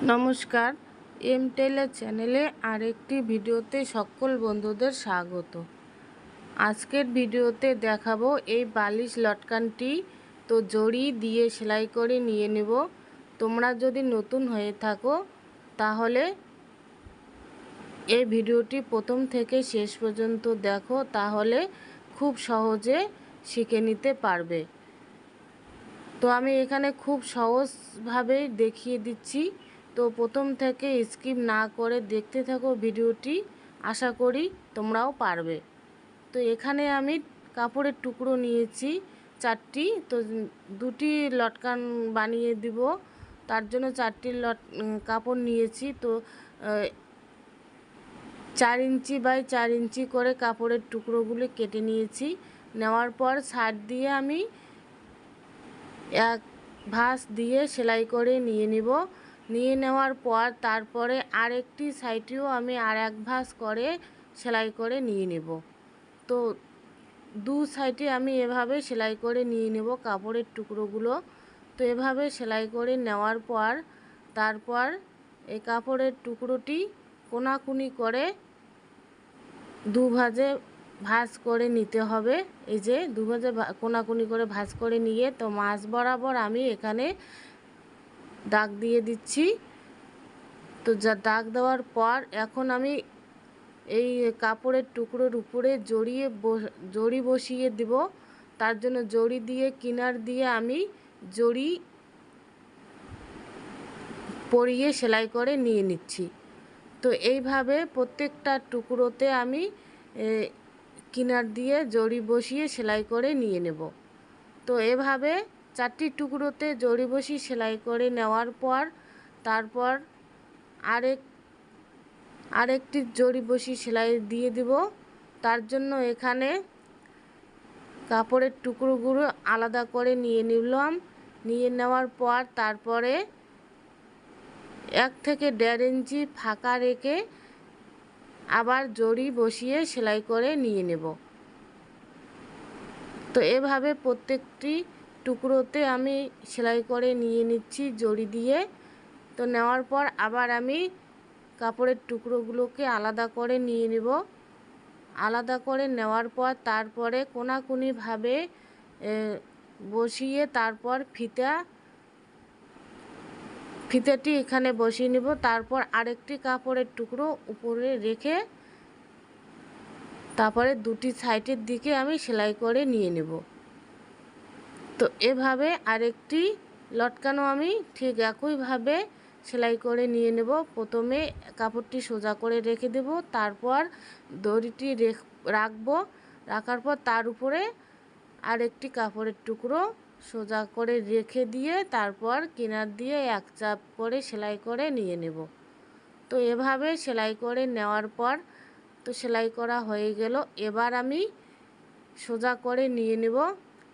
নমস্কার, M Taylor চ্যানেলে আরেকটি ভিডিওতে সকল বন্ধুদের স্বাগত। আজকের ভিডিওতে দেখাবো এই বালিশ লটকানটি তো জড়ি দিয়ে সেলাই করে নিয়ে নেব। তোমরা যদি নতুন হয়ে থাকো তাহলে এই ভিডিওটি প্রথম থেকে শেষ পর্যন্ত দেখো, তাহলে খুব সহজে শিখে নিতে পারবে। তো আমি এখানে খুব সহজভাবেই দেখিয়ে দিচ্ছি, তো প্রথম থেকে স্কিপ না করে দেখতে থাকো ভিডিওটি, আশা করি তোমরাও পারবে। তো এখানে আমি কাপড়ের টুকরো নিয়েছি 4টি, তো 2টি লটকান বানিয়ে দিব, তার জন্য 4টি কাপড় নিয়েছি। তো 4 ইঞ্চি বাই 4 ইঞ্চি করে কাপড়ের টুকরোগুলি কেটে নিয়েছি। নেওয়ার পর সাইড দিয়ে আমি এক ভাঁজ দিয়ে সেলাই করে নিয়ে নিব। নিয়ে নেওয়ার পর তারপরে আরেকটি সাইডেও আমি আর এক ভাঁজ করে সেলাই করে নিয়ে নেব। তো দু সাইডে আমি এভাবে সেলাই করে নিয়ে নেব কাপড়ের টুকরোগুলো। তো এভাবে সেলাই করে নেওয়ার পর তারপর এই কাপড়ের টুকরোটি কোনাকুনি করে দু ভাঁজে ভাঁজ করে নিতে হবে। এই যে দু ভাঁজে কোনাকুনি করে ভাঁজ করে নিয়ে তো মাঝ বরাবর আমি এখানে দাগ দিয়ে দিচ্ছি। তো যা দাগ দেওয়ার পর এখন আমি এই কাপড়ের টুকরোর উপরে জড়ি বসিয়ে দেব। তার জন্য জড়ি দিয়ে কিনার দিয়ে আমি জড়ি পরিয়ে সেলাই করে নিয়ে নিচ্ছি। তো এইভাবে প্রত্যেকটা টুকরোতে আমি কিনার দিয়ে জড়ি বসিয়ে সেলাই করে নিয়ে নেব। তো এভাবে 4টি টুকরোতে জড়ি বসিয়ে সেলাই করে নেওয়ার পর তারপর আরেকটি জড়ি বসিয়ে সেলাই দিয়ে দিব। তার জন্য এখানে কাপড়ের টুকরোগুলো আলাদা করে নিয়ে নিলাম। নিয়ে নেওয়ার পর তারপরে 1 থেকে 1.5 ইঞ্চি ফাঁকা রেখে আবার জড়ি বসিয়ে সেলাই করে নিয়ে নেব। তো এভাবে প্রত্যেকটি টুকরোতে আমি সেলাই করে নিয়ে নিচ্ছি জড়ি দিয়ে। তো নেওয়ার পর আবার আমি কাপড়ের টুকরোগুলোকে আলাদা করে নিয়ে নেব। আলাদা করে নেওয়ার পর তারপরে কোনাকুনিভাবে বসিয়ে তারপর ফিতাটি এখানে বসিয়ে নেব। তারপর আরেকটি কাপড়ের টুকরো উপরে রেখে তারপরে 2টি সাইডের দিকে আমি সেলাই করে নিয়ে নেব। তো এভাবে আরেকটি লটকানো আমি ঠিক একইভাবে সেলাই করে নিয়ে নেব। প্রথমে কাপড়টি সোজা করে রেখে দেব, তারপর দড়িটি রাখার পর তার উপরে আরেকটি কাপড়ের টুকরো সোজা করে রেখে দিয়ে তারপর কিনার দিয়ে এক চাপ করে সেলাই করে নিয়ে নেব। তো এভাবে সেলাই করে নেওয়ার পর তো সেলাই করা হয়ে গেল। এবার আমি সোজা করে নিয়ে নেব।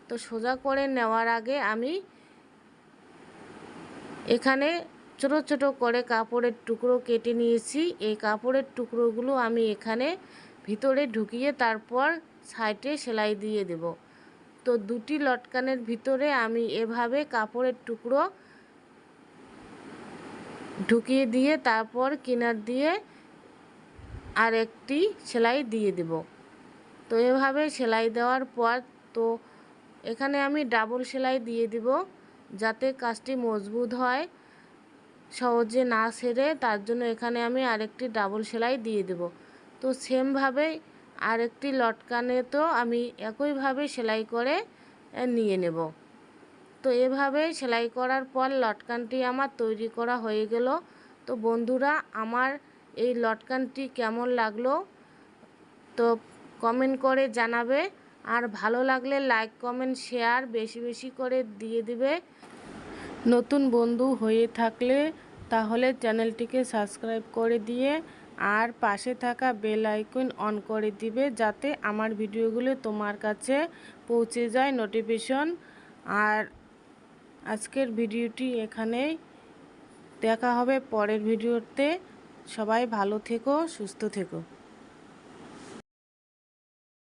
তো সোজা করে নেওয়ার আগে আমি এখানে ছোট ছোট করে কাপড়ের টুকরো কেটে নিয়েছি। এই কাপড়ের টুকরোগুলো আমি এখানে ভিতরে ঢুকিয়ে তারপর সাইডে সেলাই দিয়ে দেব। তো 2টি লটকানের ভিতরে আমি এভাবে কাপড়ের টুকরো ঢুকিয়ে দিয়ে তারপর কিনার দিয়ে আর একটি সেলাই দিয়ে দেব। তো এভাবে সেলাই দেওয়ার পর তো এখানে আমি ডাবল সেলাই দিয়ে দিব, যাতে কাজটি মজবুত হয়, সহজে না ছেড়ে। তার জন্য এখানে আমি আরেকটি ডাবল সেলাই দিয়ে দেব। তো সেমভাবে আরেকটি লটকানে তো আমি একইভাবে সেলাই করে নিয়ে নেব। তো এভাবে সেলাই করার পর লটকানটি আমার তৈরি করা হয়ে গেল। তো বন্ধুরা, আমার এই লটকানটি কেমন লাগলো তো কমেন্ট করে জানাবে। আর ভালো লাগলে লাইক কমেন্ট শেয়ার বেশি বেশি করে দিয়ে দিবে। নতুন বন্ধু হয়ে থাকলে তাহলে চ্যানেলটিকে সাবস্ক্রাইব করে দিয়ে আর পাশে থাকা বেল আইকন অন করে দিবে, যাতে আমার ভিডিওগুলো তোমার কাছে পৌঁছে যায় নোটিফিকেশন। আর আজকের ভিডিওটি এখানেই, দেখা হবে পরের ভিডিওতে। সবাই ভালো থেকো, সুস্থ থেকো।